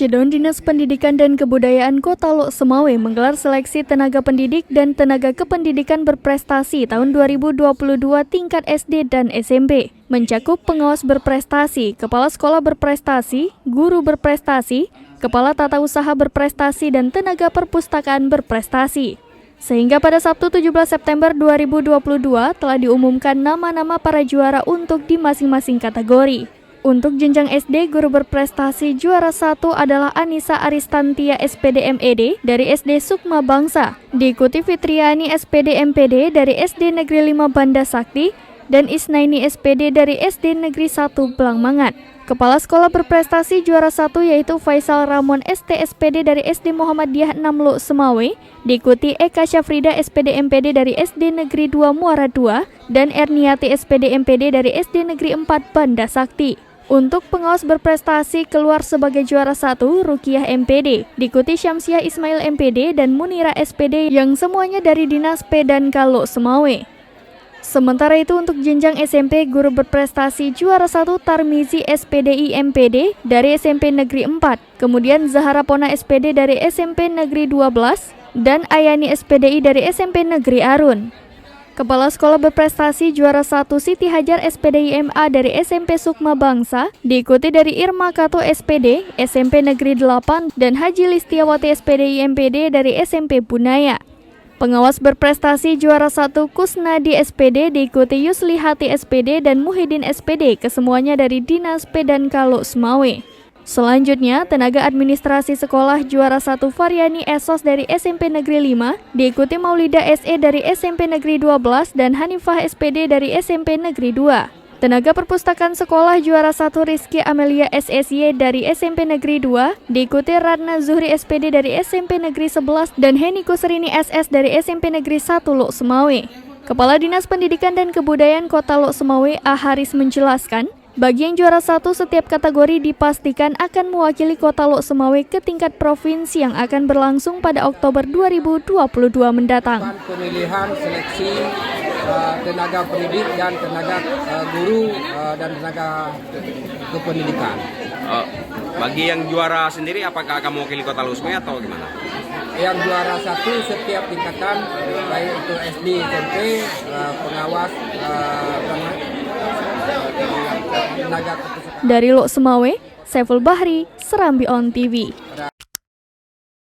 Syedon Dinas Pendidikan dan Kebudayaan Kota Lok Semawe menggelar seleksi tenaga pendidik dan tenaga kependidikan berprestasi tahun 2022 tingkat SD dan SMP. Mencakup pengawas berprestasi, kepala sekolah berprestasi, guru berprestasi, kepala tata usaha berprestasi, dan tenaga perpustakaan berprestasi. Sehingga pada Sabtu 17 September 2022 telah diumumkan nama-nama para juara untuk di masing-masing kategori. Untuk jenjang SD, guru berprestasi juara 1 adalah Anissa Aristantia SPD MED dari SD Sukma Bangsa, diikuti Fitriani SPD MPD dari SD Negeri 5 Banda Sakti, dan Isnaini SPD dari SD Negeri 1 Blangmangat. Kepala sekolah berprestasi juara 1 yaitu Faisal Ramon ST SPD dari SD Muhammadiyah 6 Lok Semawe, diikuti Eka Syafrida SPD MPD dari SD Negeri 2 Muara 2, dan Erniati SPD MPD dari SD Negeri 4 Banda Sakti. Untuk pengawas berprestasi keluar sebagai juara 1 Rukiah MPD, diikuti Syamsiah Ismail MPD dan Munira SPD yang semuanya dari Dinas P&K Lok Semawe. Sementara itu untuk jenjang SMP, guru berprestasi juara 1 Tarmizi SPDI MPD dari SMP Negeri 4, kemudian Zahara Pona SPD dari SMP Negeri 12, dan Ayani SPDI dari SMP Negeri Arun. Kepala sekolah berprestasi juara 1 Siti Hajar SPDI MA dari SMP Sukma Bangsa, diikuti dari Irma Kato SPD, SMP Negeri 8, dan Haji Listiawati SPDI MPD dari SMP Bunaya. Pengawas berprestasi juara 1 Kusnadi SPD, diikuti Yusli Hati SPD dan Muhyiddin SPD, kesemuanya dari Dinas P&K Lok Semawe. Selanjutnya, tenaga administrasi sekolah juara 1 Variani Esos dari SMP Negeri 5, diikuti Maulida SE dari SMP Negeri 12 dan Hanifah SPD dari SMP Negeri 2. Tenaga perpustakaan sekolah juara 1 Rizky Amelia SSY dari SMP Negeri 2, diikuti Radna Zuhri SPD dari SMP Negeri 11 dan Heniko Serini SS dari SMP Negeri 1 Lok Semawe. Kepala Dinas Pendidikan dan Kebudayaan Kota Lok Semawe A. Haris menjelaskan, bagi yang juara 1, setiap kategori dipastikan akan mewakili Kota Lok Semawe ke tingkat provinsi yang akan berlangsung pada Oktober 2022 mendatang. Pemilihan seleksi tenaga pendidik dan tenaga guru dan tenaga kependidikan. Bagi yang juara sendiri, apakah akan mewakili Kota Lok Semawe atau gimana? Yang juara 1 setiap tingkatan, baik itu SD, SMP, pengawas, Dari Lok Semawe, Saiful Bahri, Serambi On TV.